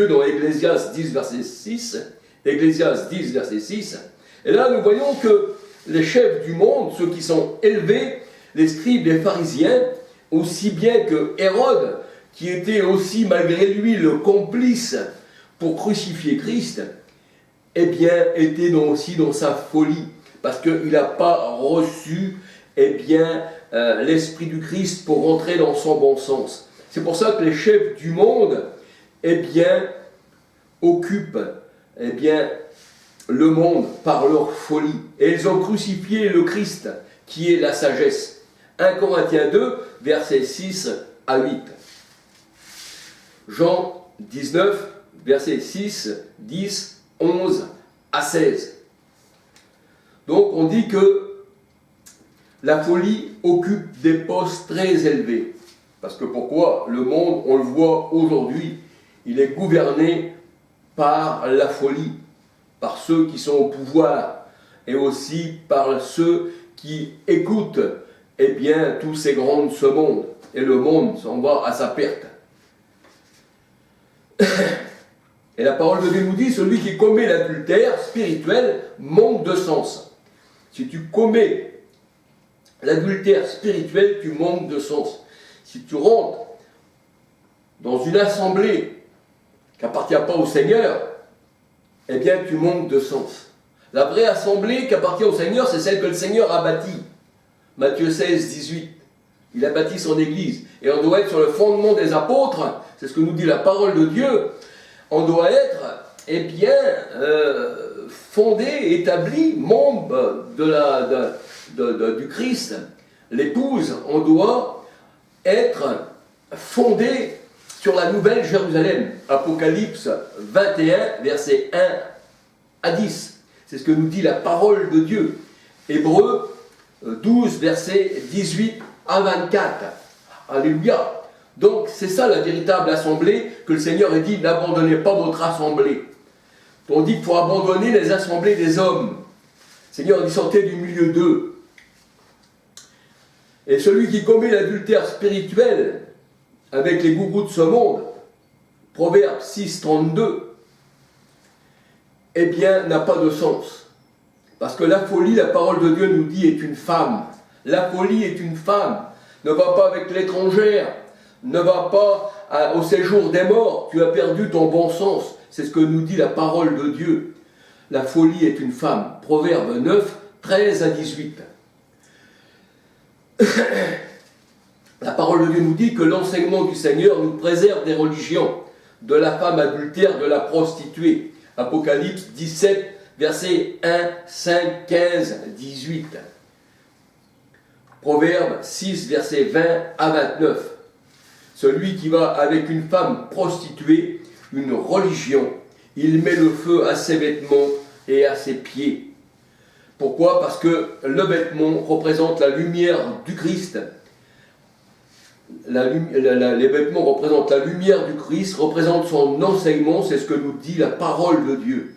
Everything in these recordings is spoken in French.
dans Ecclésiaste 10, verset 6, Ecclésiaste 10, verset 6, et là nous voyons que les chefs du monde, ceux qui sont élevés, les scribes, les pharisiens, aussi bien que Hérode, qui était aussi malgré lui le complice pour crucifier Christ, eh bien était aussi dans sa folie, parce qu'il n'a pas reçu eh bien, l'Esprit du Christ pour rentrer dans son bon sens. C'est pour ça que les chefs du monde eh bien, occupent eh bien, le monde par leur folie. Et ils ont crucifié le Christ, qui est la sagesse. 1 Corinthiens 2, versets 6 à 8. Jean 19, versets 6, 10, 11 à 16. Donc on dit que la folie occupe des postes très élevés. Parce que pourquoi? Le monde, on le voit aujourd'hui, il est gouverné par la folie, par ceux qui sont au pouvoir, et aussi par ceux qui écoutent eh bien, tous ces grands de ce monde. Et le monde s'en va à sa perte. Et la parole de Dieu nous dit, celui qui commet l'adultère spirituel manque de sens. Si tu commets l'adultère spirituel, tu manques de sens. Si tu rentres dans une assemblée qui n'appartient pas au Seigneur, eh bien tu manques de sens. La vraie assemblée qui appartient au Seigneur, c'est celle que le Seigneur a bâtie. Matthieu 16, 18. Il a bâti son église. Et on doit être sur le fondement des apôtres, c'est ce que nous dit la parole de Dieu. On doit être, eh bien, fondé, établi, membre du Christ. L'épouse, on doit être fondé sur la nouvelle Jérusalem. Apocalypse 21, versets 1 à 10. C'est ce que nous dit la parole de Dieu. Hébreux 12, versets 18 à 24. Alléluia. Donc c'est ça la véritable assemblée que le Seigneur a dit, n'abandonnez pas votre assemblée. On dit qu'il faut abandonner les assemblées des hommes. Le Seigneur dit, sortez du milieu d'eux. Et celui qui commet l'adultère spirituel avec les gourous de ce monde, Proverbe 6, 32, eh bien, n'a pas de sens. Parce que la folie, la parole de Dieu nous dit, est une femme. La folie est une femme. Ne va pas avec l'étrangère. Ne va pas au séjour des morts. Tu as perdu ton bon sens. C'est ce que nous dit la parole de Dieu. La folie est une femme. Proverbe 9, 13 à 18. La parole de Dieu nous dit que l'enseignement du Seigneur nous préserve des religions, de la femme adultère, de la prostituée. Apocalypse 17, versets 1, 5, 15, 18. Proverbe 6, versets 20 à 29. Celui qui va avec une femme prostituée, une religion, il met le feu à ses vêtements et à ses pieds. Pourquoi? Parce que le vêtement représente la lumière du Christ. Les vêtements représentent la lumière du Christ, représentent son enseignement, c'est ce que nous dit la parole de Dieu.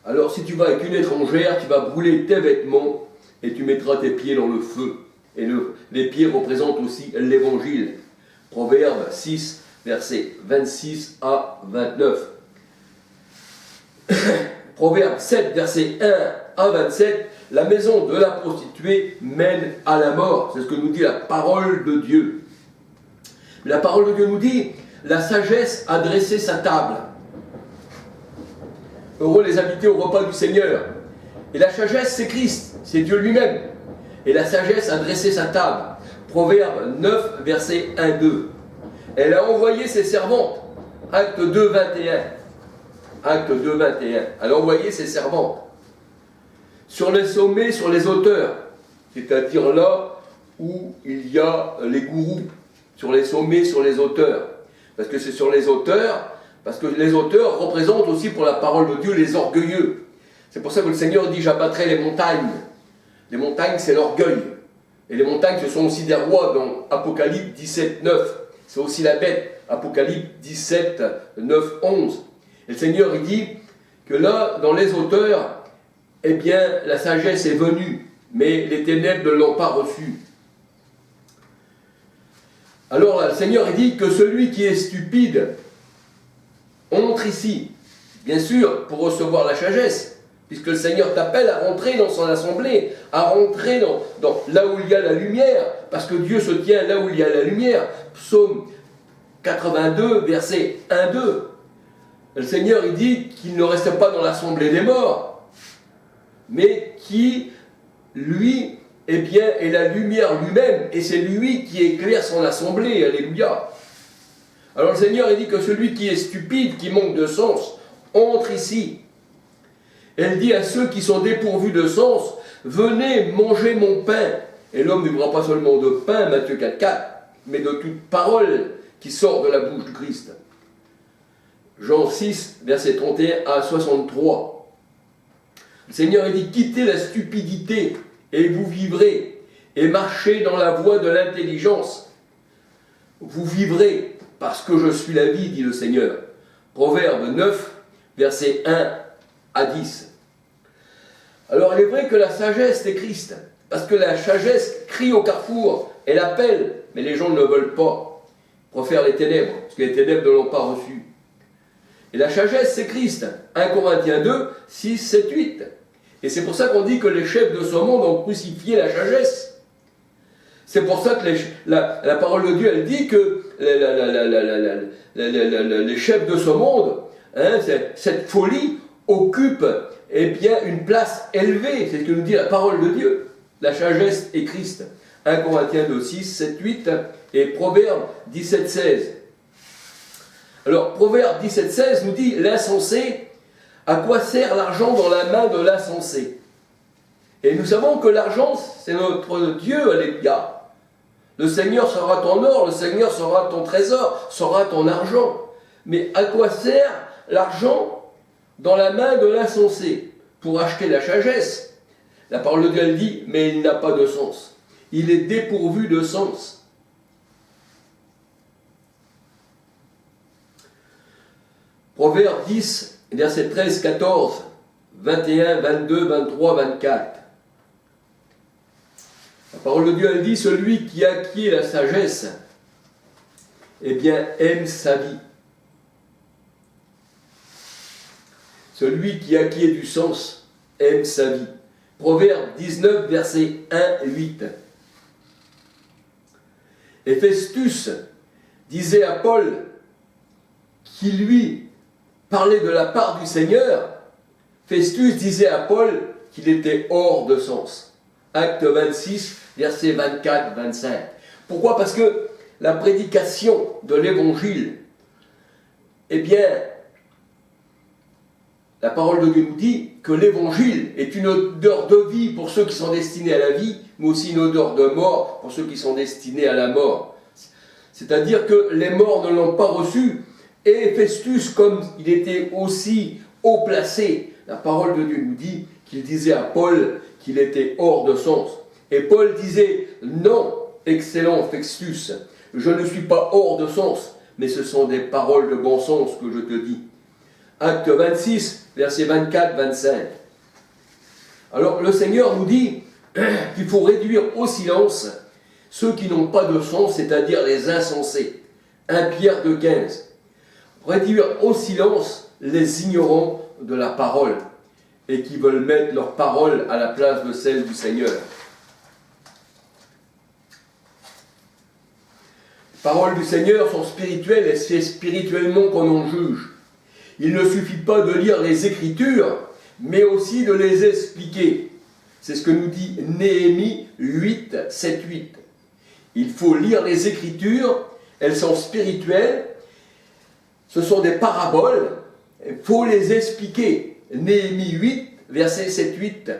Alors si tu vas avec une étrangère, tu vas brûler tes vêtements et tu mettras tes pieds dans le feu. Et les pieds représentent aussi l'évangile. Proverbe 6, versets 26 à 29. Proverbe 7, verset 1 à 27. La maison de la prostituée mène à la mort. C'est ce que nous dit la parole de Dieu. La parole de Dieu nous dit, la sagesse a dressé sa table. Heureux les invités au repas du Seigneur. Et la sagesse, c'est Christ, c'est Dieu lui-même. Et la sagesse a dressé sa table. Proverbe 9, verset 1, 2. Elle a envoyé ses servantes. Acte 2, 21. Acte 2, 21. Elle a envoyé ses servantes. Sur les sommets, sur les hauteurs. C'est-à-dire là où il y a les gourous. Sur les sommets, sur les hauteurs. Parce que c'est sur les hauteurs, parce que les hauteurs représentent aussi pour la parole de Dieu les orgueilleux. C'est pour ça que le Seigneur dit, j'abattrai les montagnes. Les montagnes, c'est l'orgueil. Et les montagnes, ce sont aussi des rois dans Apocalypse 17, 9. C'est aussi la bête. Apocalypse 17, 9, 11. Et le Seigneur, il dit que là, dans les hauteurs, eh bien, la sagesse est venue, mais les ténèbres ne l'ont pas reçue. Alors là, le Seigneur, il dit que celui qui est stupide Entre ici, bien sûr, pour recevoir la sagesse, puisque le Seigneur t'appelle à rentrer dans son assemblée, à rentrer dans là où il y a la lumière, parce que Dieu se tient là où il y a la lumière. Psaume 82, verset 1-2. Le Seigneur, il dit qu'il ne reste pas dans l'assemblée des morts, mais qui, lui, eh bien, est la lumière lui-même, et c'est lui qui éclaire son assemblée. Alléluia. Alors le Seigneur, il dit que celui qui est stupide, qui manque de sens, entre ici. Elle dit à ceux qui sont dépourvus de sens, venez manger mon pain. Et l'homme ne vivra pas seulement de pain, Matthieu 4,4, mais de toute parole qui sort de la bouche du Christ. Jean 6, verset 31 à 63. Le Seigneur il dit, quittez la stupidité et vous vivrez, et marchez dans la voie de l'intelligence. Vous vivrez, parce que je suis la vie, dit le Seigneur. Proverbe 9, verset 1 à 10. Alors il est vrai que la sagesse c'est Christ, parce que la sagesse crie au carrefour, elle appelle, mais les gens ne veulent pas, préfèrent les ténèbres, parce que les ténèbres ne l'ont pas reçu. Et la sagesse c'est Christ, 1 Corinthiens 2, 6, 7, 8. Et c'est pour ça qu'on dit que les chefs de ce monde ont crucifié la sagesse. C'est pour ça que la parole de Dieu, elle dit que les chefs de ce monde, hein, cette folie, occupe eh bien, une place élevée. C'est ce que nous dit la parole de Dieu. La sagesse est Christ. 1 Corinthiens 2, 6, 7, 8 et Proverbe 17, 16. Alors, Proverbe 17, 16 nous dit, l'insensé, à quoi sert l'argent dans la main de l'insensé? Et nous savons que l'argent, c'est notre Dieu, alléluia. Le Seigneur sera ton or, le Seigneur sera ton trésor, sera ton argent. Mais à quoi sert l'argent dans la main de l'insensé? Pour acheter la sagesse. La parole de Dieu, elle dit, mais il n'a pas de sens. Il est dépourvu de sens. Proverbe 10, versets 13, 14, 21, 22, 23, 24. La parole de Dieu, elle dit, celui qui acquiert la sagesse, eh bien, aime sa vie. Celui qui acquiert du sens, aime sa vie. Proverbe 19, versets 1 et 8. Et Festus disait à Paul, qui lui parlait de la part du Seigneur, Festus disait à Paul qu'il était hors de sens. Acte 26, versets 24-25. Pourquoi? Parce que la prédication de l'Évangile, eh bien, la parole de Dieu nous dit que l'Évangile est une odeur de vie pour ceux qui sont destinés à la vie, mais aussi une odeur de mort pour ceux qui sont destinés à la mort. C'est-à-dire que les morts ne l'ont pas reçu, et Festus, comme il était aussi haut placé, la parole de Dieu nous dit qu'il disait à Paul qu'il était hors de sens. Et Paul disait, non, excellent Festus, je ne suis pas hors de sens, mais ce sont des paroles de bon sens que je te dis. Acte 26, versets 24-25. Alors le Seigneur nous dit qu'il faut réduire au silence ceux qui n'ont pas de sens, c'est-à-dire les insensés. 1 Pierre 2, 15. Réduire au silence les ignorants de la parole et qui veulent mettre leur parole à la place de celle du Seigneur. Les paroles du Seigneur sont spirituelles et c'est spirituellement qu'on en juge. Il ne suffit pas de lire les Écritures, mais aussi de les expliquer. C'est ce que nous dit Néhémie 8, 7, 8. Il faut lire les Écritures, elles sont spirituelles, ce sont des paraboles, il faut les expliquer. Néhémie 8, verset 7, 8,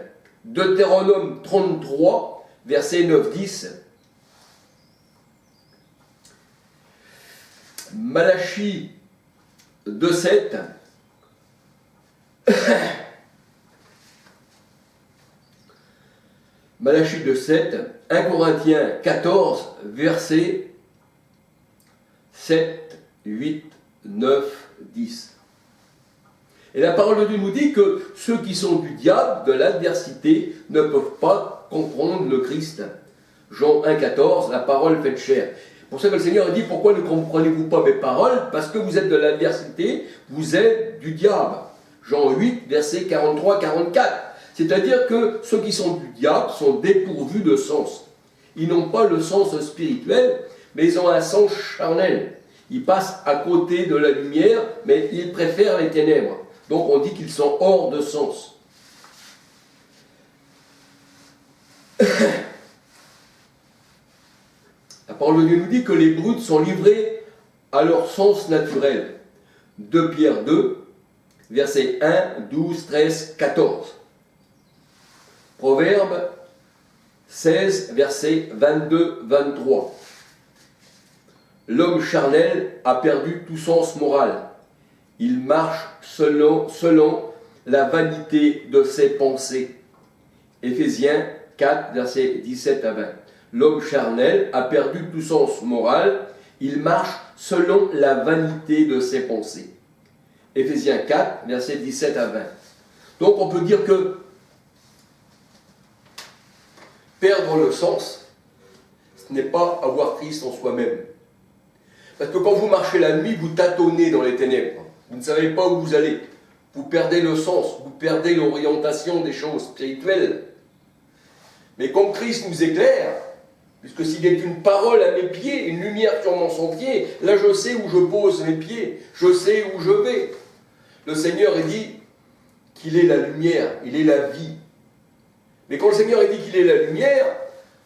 Deutéronome 33, verset 9, 10, Malachie 2, 7, Malachie 2, 7, 1 Corinthiens 14, versets 7, 8, 9, 10. Et la parole de Dieu nous dit que ceux qui sont du diable, de l'adversité, ne peuvent pas comprendre le Christ. Jean 1, 14, la parole faite chair. Pour ça que le Seigneur a dit, pourquoi ne comprenez-vous pas mes paroles? Parce que vous êtes de l'adversité, vous êtes du diable. Jean 8, versets 43-44. C'est-à-dire que ceux qui sont du diable sont dépourvus de sens. Ils n'ont pas le sens spirituel, mais ils ont un sens charnel. Ils passent à côté de la lumière, mais ils préfèrent les ténèbres. Donc on dit qu'ils sont hors de sens. La parole de Dieu nous dit que les brutes sont livrés à leur sens naturel. 2 Pierre 2, versets 1, 12, 13, 14. Proverbe 16, versets 22, 23. L'homme charnel a perdu tout sens moral. Il marche selon la vanité de ses pensées. Éphésiens 4, versets 17 à 20. L'homme charnel a perdu tout sens moral. Il marche selon la vanité de ses pensées. Éphésiens 4, versets 17 à 20. Donc on peut dire que perdre le sens, ce n'est pas avoir Christ en soi-même. Parce que quand vous marchez la nuit, vous tâtonnez dans les ténèbres. Vous ne savez pas où vous allez. Vous perdez le sens, vous perdez l'orientation des choses spirituelles. Mais comme Christ nous éclaire, puisque s'il est une parole à mes pieds, une lumière sur mon sentier, là je sais où je pose mes pieds, je sais où je vais. Le Seigneur dit qu'il est la lumière, il est la vie. Mais quand le Seigneur dit qu'il est la lumière,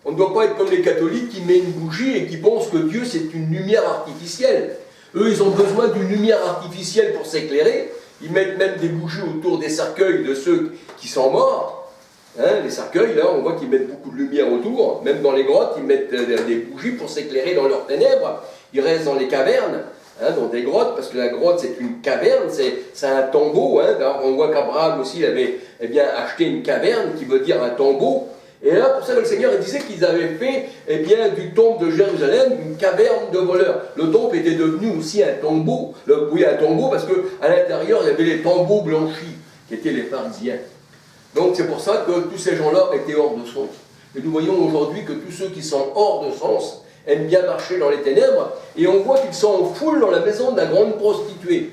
on ne doit pas être comme les catholiques qui mettent une bougie et qui pensent que Dieu c'est une lumière artificielle. Eux, ils ont besoin d'une lumière artificielle pour s'éclairer. Ils mettent même des bougies autour des cercueils de ceux qui sont morts. Hein, les cercueils, là, on voit qu'ils mettent beaucoup de lumière autour. Même dans les grottes, ils mettent des bougies pour s'éclairer dans leurs ténèbres. Ils restent dans les cavernes, hein, dans des grottes, parce que la grotte, c'est une caverne, c'est un tombeau. Hein. On voit qu'Abraham aussi il avait acheté une caverne, qui veut dire un tombeau. Et là, pour ça que le Seigneur il disait qu'ils avaient fait du temple de Jérusalem une caverne de voleurs. Le temple était devenu aussi un tombeau. Oui, un tombeau, parce qu'à l'intérieur, il y avait les tombeaux blanchis, qui étaient les pharisiens. Donc c'est pour ça que tous ces gens-là étaient hors de sens. Et nous voyons aujourd'hui que tous ceux qui sont hors de sens aiment bien marcher dans les ténèbres, et on voit qu'ils sont en foule dans la maison de la grande prostituée.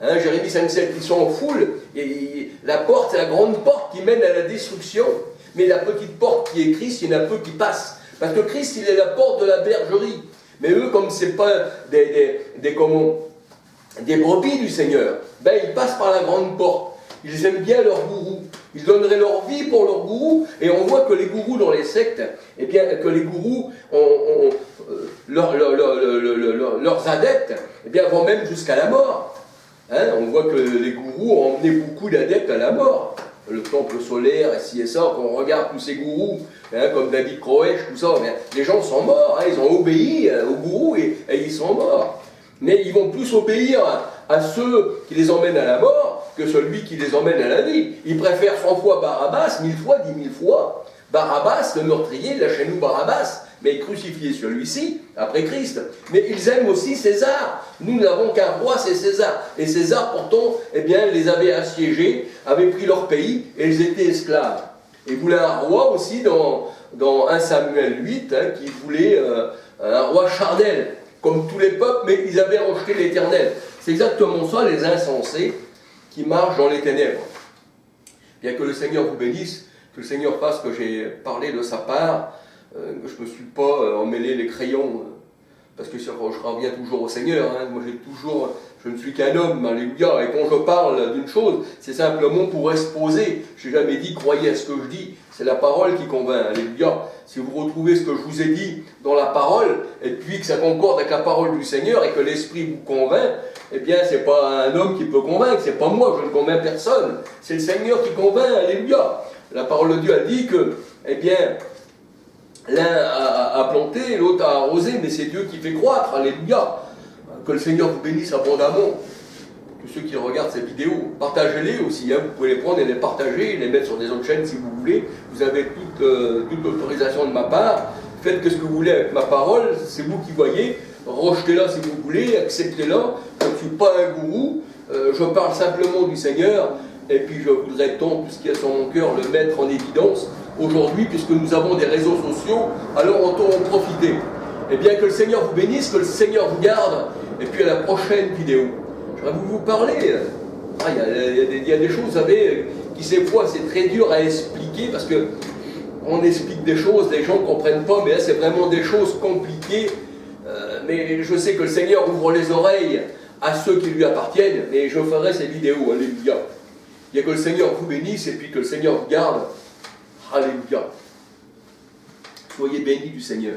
Hein, Jérémie 5,7, ils sont en foule, et la porte, c'est la grande porte qui mène à la destruction. Mais la petite porte qui est Christ, il y en a peu qui passent. Parce que Christ, il est la porte de la bergerie. Mais eux, comme ce n'est pas des brebis du Seigneur, ben ils passent par la grande porte. Ils aiment bien leur gourou. Ils donneraient leur vie pour leur gourou. Et on voit que les gourous dans les sectes, que les gourous, leurs adeptes, vont même jusqu'à la mort. Hein, on voit que les gourous ont emmené beaucoup d'adeptes à la mort. Le temple solaire, et ci et ça, quand on regarde tous ces gourous, hein, comme David Koresh, tout ça, les gens sont morts, hein, ils ont obéi aux gourous et ils sont morts. Mais ils vont plus obéir à ceux qui les emmènent à la mort que celui qui les emmène à la vie. Ils préfèrent 100 fois Barabbas, 1000 fois, 10 000 fois. Barabbas, le meurtrier, lâchez-nous Barabbas, mais crucifiez celui-ci, après Christ. Mais ils aiment aussi César. Nous n'avons qu'un roi, c'est César. Et César, pourtant, les avait assiégés, avait pris leur pays, et ils étaient esclaves. Et voulait un roi aussi dans 1 Samuel 8, hein, qui voulait un roi charnel, comme tous les peuples, mais ils avaient rejeté l'Éternel. C'est exactement ça, les insensés, qui marchent dans les ténèbres. Bien que le Seigneur vous bénisse, que le Seigneur fasse que j'ai parlé de sa part, que je ne me suis pas emmêlé les crayons, parce que je reviens toujours au Seigneur. Hein. Moi, je ne suis qu'un homme, alléluia, et quand je parle d'une chose, c'est simplement pour exposer. Je n'ai jamais dit croyez à ce que je dis, c'est la parole qui convainc, alléluia. Si vous retrouvez ce que je vous ai dit dans la parole, et puis que ça concorde avec la parole du Seigneur, et que l'Esprit vous convainc, ce n'est pas un homme qui peut convaincre, c'est pas moi, je ne convainc personne, c'est le Seigneur qui convainc, alléluia. La parole de Dieu a dit que, l'un a planté, l'autre a arrosé, mais c'est Dieu qui fait croître, alléluia. Que le Seigneur vous bénisse abondamment. Tous ceux qui regardent ces vidéos, partagez-les aussi, hein. Vous pouvez les prendre et les partager, les mettre sur des autres chaînes si vous voulez. Vous avez toute l'autorisation de ma part. Faites ce que vous voulez avec ma parole, c'est vous qui voyez. Rejetez-la si vous voulez, acceptez-la. Je ne suis pas un gourou, je parle simplement du Seigneur. Et puis je voudrais tant, tout ce qu'il y a sur mon cœur, le mettre en évidence aujourd'hui, puisque nous avons des réseaux sociaux, alors autant en profiter. Eh bien, que le Seigneur vous bénisse, que le Seigneur vous garde. Et puis à la prochaine vidéo. J'aimerais vous parler. Il y a des choses, vous savez, qui ces fois c'est très dur à expliquer parce que on explique des choses, les gens ne comprennent pas, mais là c'est vraiment des choses compliquées. Mais je sais que le Seigneur ouvre les oreilles à ceux qui lui appartiennent, et je ferai ces vidéos. Alléluia. Il y a que le Seigneur vous bénisse et puis que le Seigneur vous garde. Alléluia. Soyez bénis du Seigneur.